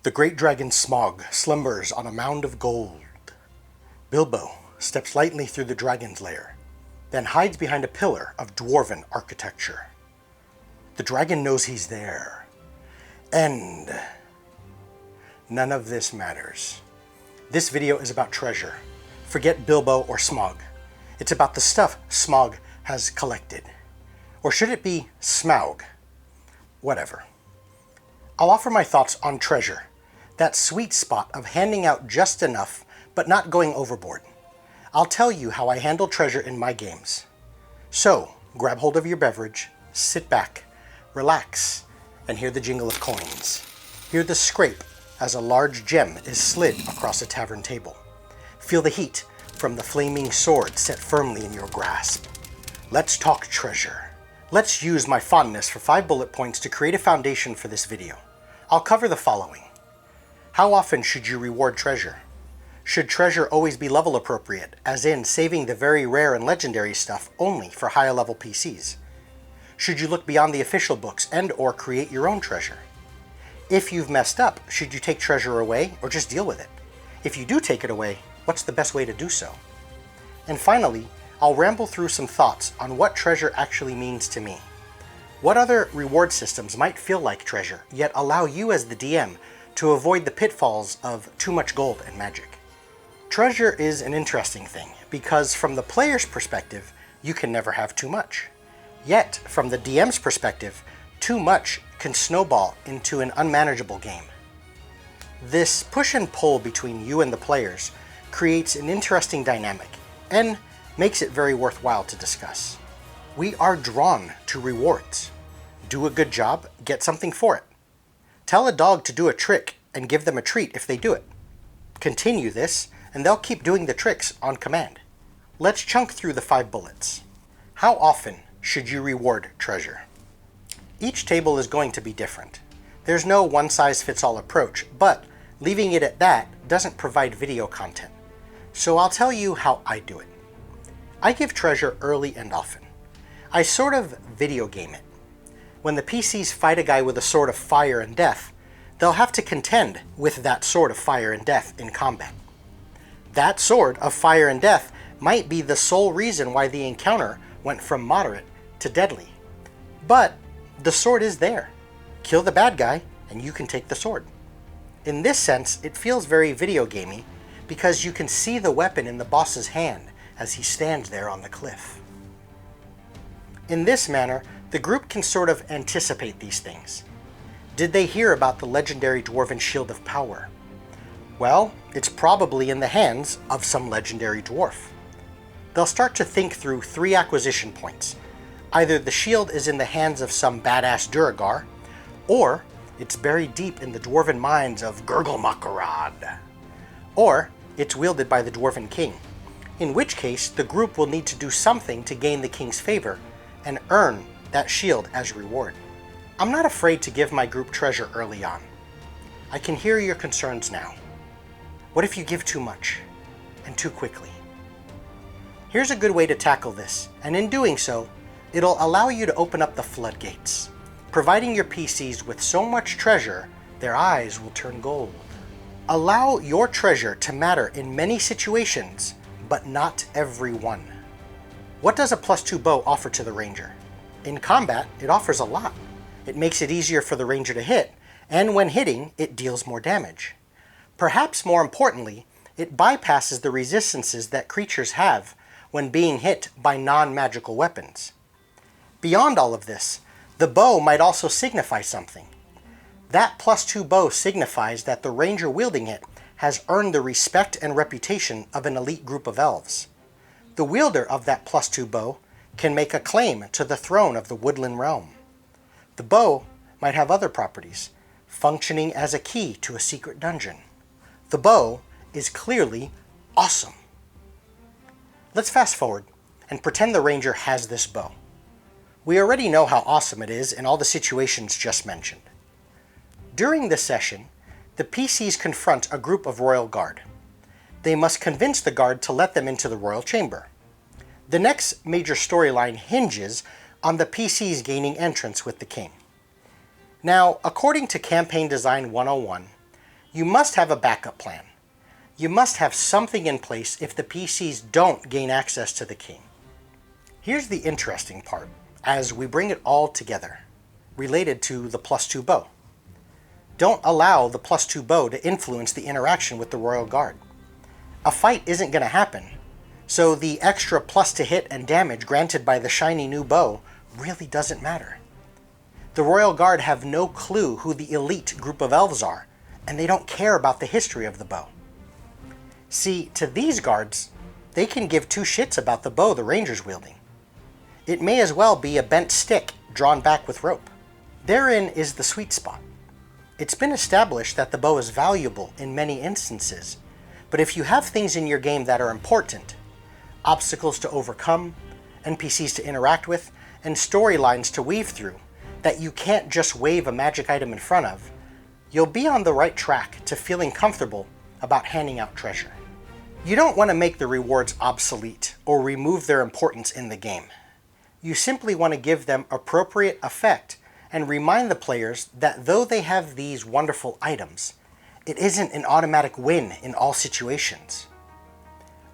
The great dragon Smog slumbers on a mound of gold. Bilbo steps lightly through the dragon's lair, then hides behind a pillar of dwarven architecture. The dragon knows he's there. And none of this matters. This video is about treasure. Forget Bilbo or Smog. It's about the stuff Smog has collected. Or should it be Smaug? Whatever. I'll offer my thoughts on treasure, that sweet spot of handing out just enough but not going overboard. I'll tell you how I handle treasure in my games. So, grab hold of your beverage, sit back, relax, and hear the jingle of coins. Hear the scrape as a large gem is slid across a tavern table. Feel the heat from the flaming sword set firmly in your grasp. Let's talk treasure. Let's use my fondness for 5 bullet points to create a foundation for this video. I'll cover the following. How often should you reward treasure? Should treasure always be level appropriate, as in saving the very rare and legendary stuff only for higher level PCs? Should you look beyond the official books and or create your own treasure? If you've messed up, should you take treasure away or just deal with it? If you do take it away, what's the best way to do so? And finally, I'll ramble through some thoughts on what treasure actually means to me. What other reward systems might feel like treasure, yet allow you as the DM to avoid the pitfalls of too much gold and magic? Treasure is an interesting thing, because from the player's perspective, you can never have too much. Yet, from the DM's perspective, too much can snowball into an unmanageable game. This push and pull between you and the players creates an interesting dynamic, and makes it very worthwhile to discuss. We are drawn to rewards. Do a good job, get something for it. Tell a dog to do a trick and give them a treat if they do it. Continue this, and they'll keep doing the tricks on command. Let's chunk through the 5 bullets. How often should you reward treasure? Each table is going to be different. There's no one-size-fits-all approach, but leaving it at that doesn't provide video content. So I'll tell you how I do it. I give treasure early and often. I sort of video game it. When the PCs fight a guy with a sword of fire and death, they'll have to contend with that sword of fire and death in combat. That sword of fire and death might be the sole reason why the encounter went from moderate to deadly. But the sword is there. Kill the bad guy and you can take the sword. In this sense, it feels very video gamey because you can see the weapon in the boss's hand as he stands there on the cliff. In this manner, the group can sort of anticipate these things. Did they hear about the legendary dwarven shield of power? Well, it's probably in the hands of some legendary dwarf. They'll start to think through 3 acquisition points. Either the shield is in the hands of some badass Duragar, or it's buried deep in the dwarven mines of Gurgle-Makarad, or it's wielded by the dwarven king, in which case the group will need to do something to gain the king's favor and earn that shield as reward. I'm not afraid to give my group treasure early on. I can hear your concerns now. What if you give too much and too quickly? Here's a good way to tackle this, and in doing so, it'll allow you to open up the floodgates, providing your PCs with so much treasure their eyes will turn gold. Allow your treasure to matter in many situations, but not every one. What does a +2 bow offer to the ranger? In combat, it offers a lot. It makes it easier for the ranger to hit, and when hitting, it deals more damage. Perhaps more importantly, it bypasses the resistances that creatures have when being hit by non-magical weapons. Beyond all of this, the bow might also signify something. That +2 bow signifies that the ranger wielding it has earned the respect and reputation of an elite group of elves. The wielder of that +2 bow can make a claim to the throne of the woodland realm. The bow might have other properties, functioning as a key to a secret dungeon. The bow is clearly awesome. Let's fast forward and pretend the ranger has this bow. We already know how awesome it is in all the situations just mentioned. During this session, the PCs confront a group of royal guard. They must convince the guard to let them into the royal chamber. The next major storyline hinges on the PCs gaining entrance with the king. Now, according to Campaign Design 101, You must have a backup plan. You must have something in place if the PCs don't gain access to the king. Here's the interesting part, as we bring it all together, related to the +2 bow. Don't allow the +2 bow to influence the interaction with the Royal Guard. A fight isn't going to happen, so the extra plus to hit and damage granted by the shiny new bow really doesn't matter. The Royal Guard have no clue who the elite group of elves are, and they don't care about the history of the bow. See, to these guards, they can give two shits about the bow the ranger's wielding. It may as well be a bent stick drawn back with rope. Therein is the sweet spot. It's been established that the bow is valuable in many instances, but if you have things in your game that are important, obstacles to overcome, NPCs to interact with, and storylines to weave through, that you can't just wave a magic item in front of, you'll be on the right track to feeling comfortable about handing out treasure. You don't want to make the rewards obsolete or remove their importance in the game. You simply want to give them appropriate effect and remind the players that though they have these wonderful items, it isn't an automatic win in all situations.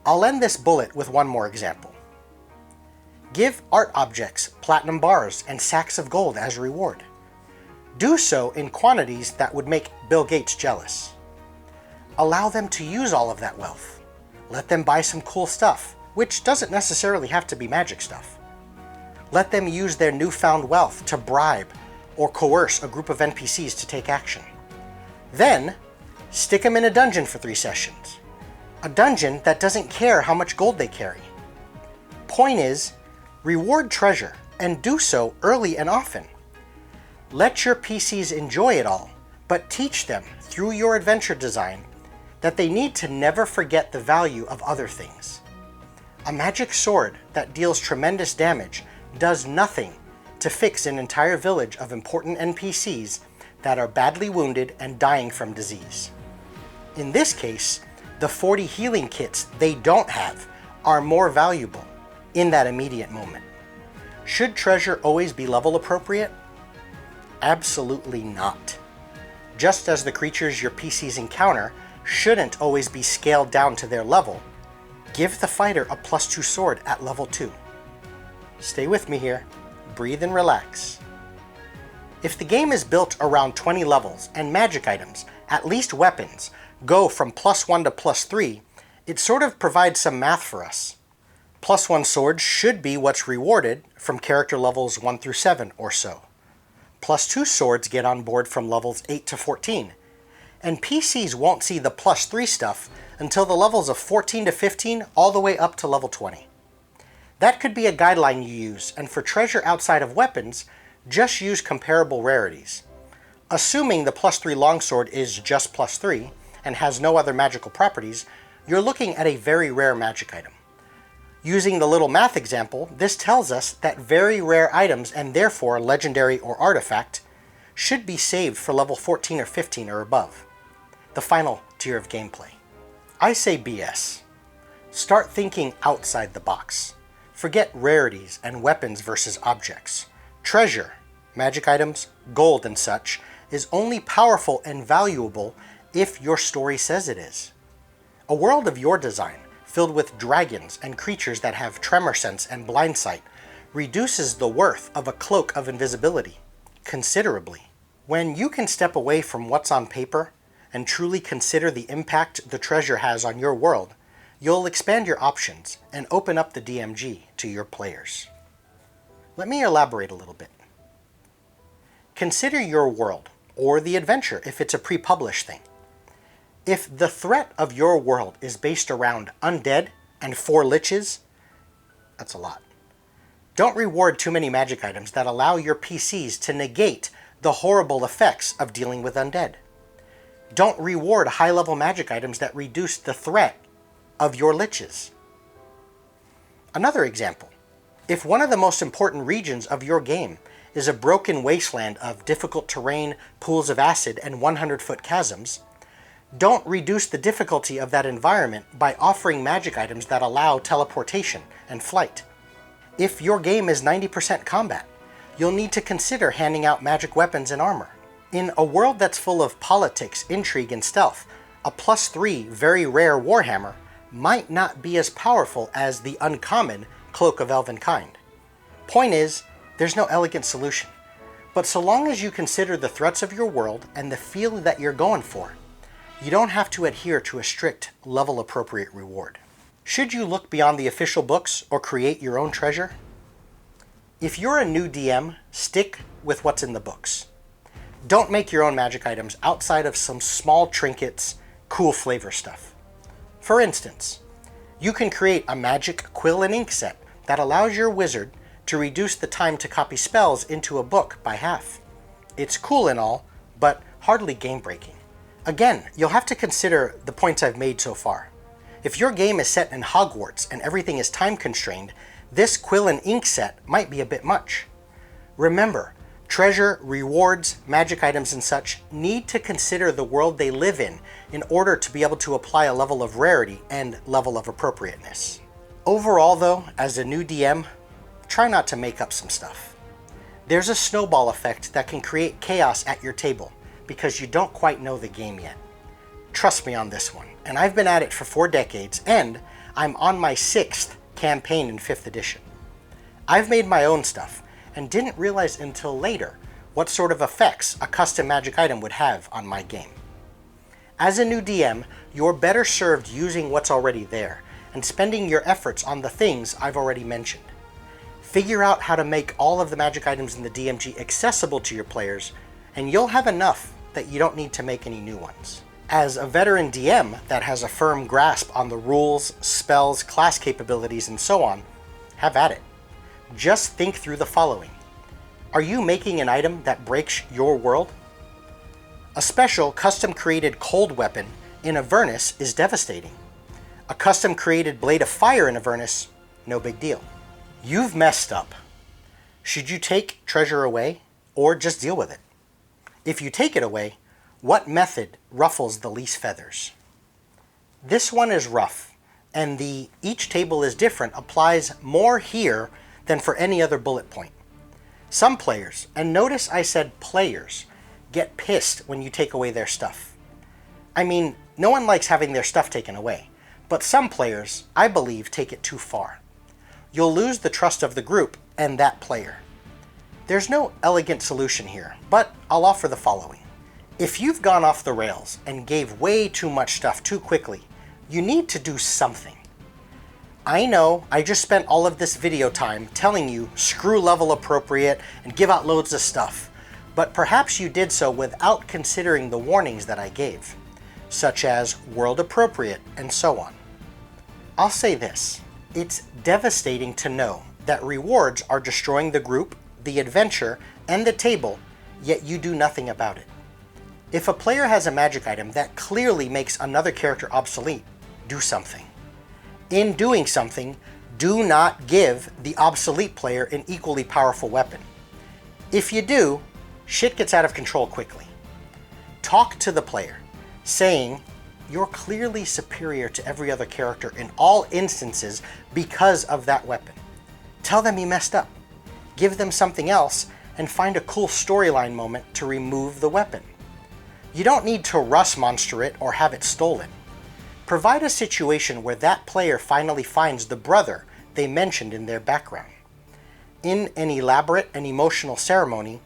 I'll end this bullet with one more example. Give art objects platinum bars and sacks of gold as reward. Do so in quantities that would make Bill Gates jealous. Allow them to use all of that wealth. Let them buy some cool stuff, which doesn't necessarily have to be magic stuff. Let them use their newfound wealth to bribe or coerce a group of NPCs to take action. Then, stick them in a dungeon for 3 sessions. A dungeon that doesn't care how much gold they carry. Point is, reward treasure, and do so early and often. Let your PCs enjoy it all, but teach them, through your adventure design, that they need to never forget the value of other things. A magic sword that deals tremendous damage does nothing to fix an entire village of important NPCs that are badly wounded and dying from disease. In this case, the 40 healing kits they don't have are more valuable in that immediate moment. Should treasure always be level appropriate? Absolutely not. Just as the creatures your PCs encounter shouldn't always be scaled down to their level, give the fighter a +2 sword at level 2. Stay with me here. Breathe and relax. If the game is built around 20 levels and magic items, at least weapons, go from +1 to +3, it sort of provides some math for us. +1 swords should be what's rewarded from character levels 1 through 7 or so. +2 swords get on board from levels 8 to 14, and PCs won't see the +3 stuff until the levels of 14 to 15 all the way up to level 20. That could be a guideline you use, and for treasure outside of weapons, just use comparable rarities. Assuming the +3 longsword is just +3 and has no other magical properties, you're looking at a very rare magic item. Using the little math example, this tells us that very rare items, and therefore legendary or artifact, should be saved for level 14 or 15 or above, the final tier of gameplay. I say BS. Start thinking outside the box. Forget rarities and weapons versus objects. Treasure, magic items, gold and such, is only powerful and valuable if your story says it is. A world of your design, filled with dragons and creatures that have tremor sense and blind sight, reduces the worth of a cloak of invisibility considerably. When you can step away from what's on paper and truly consider the impact the treasure has on your world, you'll expand your options and open up the DMG to your players. Let me elaborate a little bit. Consider your world, or the adventure if it's a pre-published thing. If the threat of your world is based around undead and 4 liches, that's a lot. Don't reward too many magic items that allow your PCs to negate the horrible effects of dealing with undead. Don't reward high-level magic items that reduce the threat of your liches. Another example. If one of the most important regions of your game is a broken wasteland of difficult terrain, pools of acid, and 100-foot chasms, don't reduce the difficulty of that environment by offering magic items that allow teleportation and flight. If your game is 90% combat, you'll need to consider handing out magic weapons and armor. In a world that's full of politics, intrigue, and stealth, a +3 very rare Warhammer might not be as powerful as the uncommon Cloak of Elvenkind. Point is, there's no elegant solution. But so long as you consider the threats of your world and the feel that you're going for, you don't have to adhere to a strict level-appropriate reward. Should you look beyond the official books or create your own treasure? If you're a new DM, stick with what's in the books. Don't make your own magic items outside of some small trinkets, cool flavor stuff. For instance, you can create a magic quill and ink set that allows your wizard to reduce the time to copy spells into a book by half. It's cool and all, but hardly game-breaking. Again, you'll have to consider the points I've made so far. If your game is set in Hogwarts and everything is time-constrained, this quill and ink set might be a bit much. Remember, treasure, rewards, magic items, and such need to consider the world they live in order to be able to apply a level of rarity and level of appropriateness. Overall though, as a new DM, try not to make up some stuff. There's a snowball effect that can create chaos at your table because you don't quite know the game yet. Trust me on this one, and I've been at it for 4 decades, and I'm on my 6th campaign in 5th edition. I've made my own stuff, and didn't realize until later what sort of effects a custom magic item would have on my game. As a new DM, you're better served using what's already there, and spending your efforts on the things I've already mentioned. Figure out how to make all of the magic items in the DMG accessible to your players, and you'll have enough that you don't need to make any new ones. As a veteran DM that has a firm grasp on the rules, spells, class capabilities, and so on, have at it. Just think through the following. Are you making an item that breaks your world? A special custom-created cold weapon in Avernus is devastating. A custom-created blade of fire in Avernus, no big deal. You've messed up. Should you take treasure away, or just deal with it? If you take it away, what method ruffles the least feathers? This one is rough, and the each table is different applies more here than for any other bullet point. Some players, and notice I said players, get pissed when you take away their stuff. I mean, no one likes having their stuff taken away, but some players, I believe, take it too far. You'll lose the trust of the group and that player. There's no elegant solution here, but I'll offer the following. If you've gone off the rails and gave way too much stuff too quickly, you need to do something. I know I just spent all of this video time telling you screw level appropriate and give out loads of stuff, but perhaps you did so without considering the warnings that I gave, such as world appropriate and so on. I'll say this. It's devastating to know that rewards are destroying the group, the adventure, and the table, yet you do nothing about it. If a player has a magic item that clearly makes another character obsolete, do something. In doing something, do not give the obsolete player an equally powerful weapon. If you do, shit gets out of control quickly. Talk to the player, saying, you're clearly superior to every other character in all instances because of that weapon. Tell them you messed up. Give them something else and find a cool storyline moment to remove the weapon. You don't need to Rust monster it or have it stolen. Provide a situation where that player finally finds the brother they mentioned in their background. In an elaborate and emotional ceremony,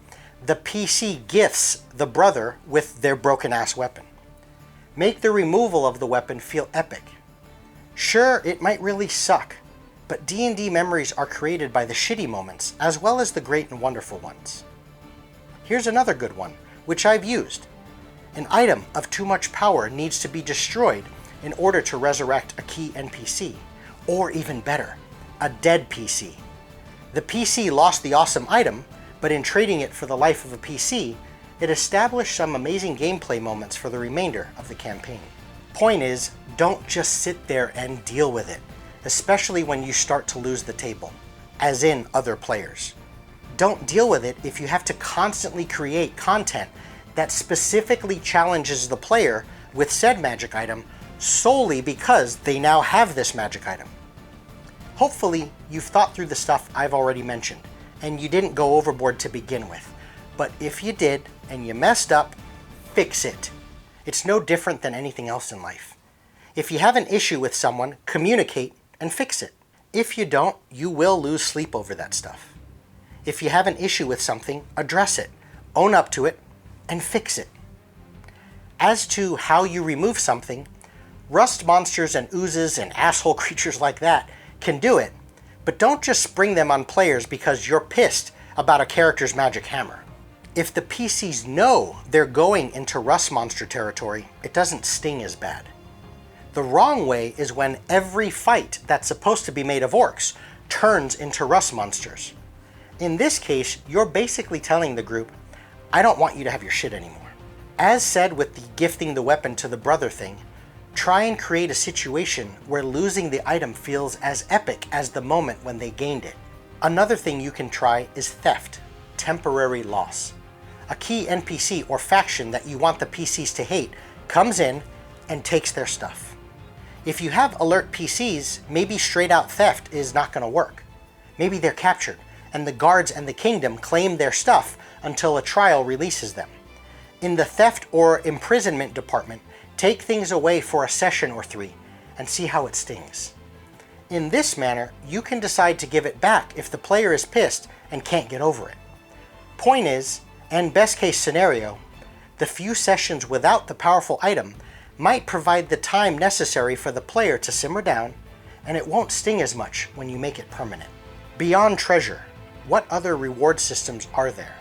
the PC gifts the brother with their broken-ass weapon. Make the removal of the weapon feel epic. Sure, it might really suck, but D&D memories are created by the shitty moments as well as the great and wonderful ones. Here's another good one, which I've used. An item of too much power needs to be destroyed in order to resurrect a key NPC, or even better, a dead PC. The PC lost the awesome item, but in trading it for the life of a PC, it established some amazing gameplay moments for the remainder of the campaign. Point is, don't just sit there and deal with it, especially when you start to lose the table, as in other players. Don't deal with it if you have to constantly create content that specifically challenges the player with said magic item solely because they now have this magic item. Hopefully, you've thought through the stuff I've already mentioned, and you didn't go overboard to begin with. But if you did, and you messed up, fix it. It's no different than anything else in life. If you have an issue with someone, communicate and fix it. If you don't, you will lose sleep over that stuff. If you have an issue with something, address it, own up to it, and fix it. As to how you remove something, rust monsters and oozes and asshole creatures like that can do it, but don't just spring them on players because you're pissed about a character's magic hammer. If the PCs know they're going into rust monster territory, it doesn't sting as bad. The wrong way is when every fight that's supposed to be made of orcs turns into rust monsters. In this case, you're basically telling the group, I don't want you to have your shit anymore. As said with the gifting the weapon to the brother thing, try and create a situation where losing the item feels as epic as the moment when they gained it. Another thing you can try is theft, temporary loss. A key NPC or faction that you want the PCs to hate comes in and takes their stuff. If you have alert PCs, maybe straight out theft is not going to work. Maybe they're captured, and the guards and the kingdom claim their stuff until a trial releases them. In the theft or imprisonment department, take things away for a session or 3 and see how it stings. In this manner, you can decide to give it back if the player is pissed and can't get over it. Point is, and best case scenario, the few sessions without the powerful item might provide the time necessary for the player to simmer down, and it won't sting as much when you make it permanent. Beyond treasure, what other reward systems are there?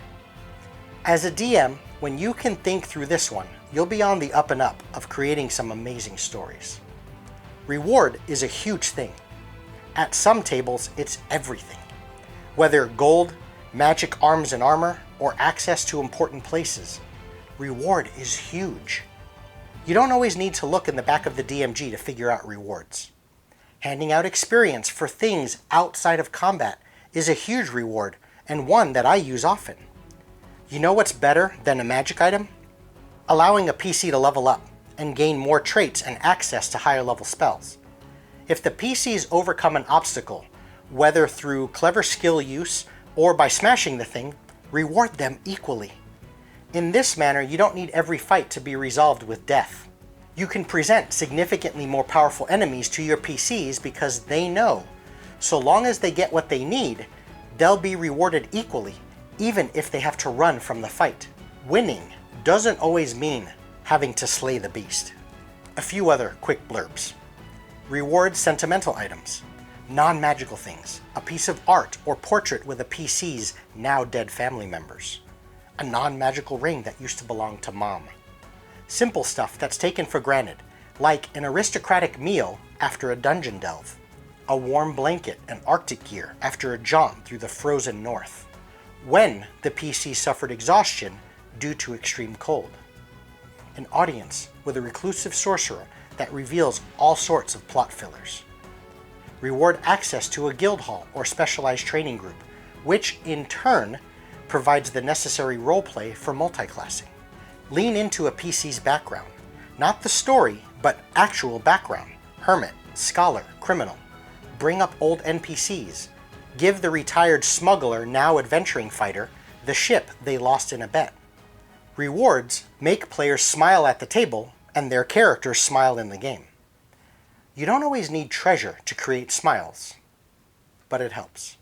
As a DM, when you can think through this one, you'll be on the up and up of creating some amazing stories. Reward is a huge thing. At some tables, it's everything. Whether gold, magic arms and armor, or access to important places, reward is huge. You don't always need to look in the back of the DMG to figure out rewards. Handing out experience for things outside of combat is a huge reward, and one that I use often. You know what's better than a magic item? Allowing a PC to level up and gain more traits and access to higher level spells. If the PCs overcome an obstacle, whether through clever skill use or by smashing the thing, reward them equally. In this manner, you don't need every fight to be resolved with death. You can present significantly more powerful enemies to your PCs because they know, so long as they get what they need, they'll be rewarded equally, even if they have to run from the fight. Winning doesn't always mean having to slay the beast. A few other quick blurbs. Reward sentimental items, non-magical things, a piece of art or portrait with a PC's now dead family members, a non-magical ring that used to belong to mom. Simple stuff that's taken for granted, like an aristocratic meal after a dungeon delve, a warm blanket and Arctic gear after a jaunt through the frozen north, when the PC suffered exhaustion due to extreme cold, an audience with a reclusive sorcerer that reveals all sorts of plot fillers. Reward access to a guild hall or specialized training group, which in turn provides the necessary roleplay for multiclassing. Lean into a PC's background, not the story, but actual background. Hermit, scholar, criminal. Bring up old NPCs. Give the retired smuggler, now adventuring fighter, the ship they lost in a bet. Rewards make players smile at the table and their characters smile in the game. You don't always need treasure to create smiles, but it helps.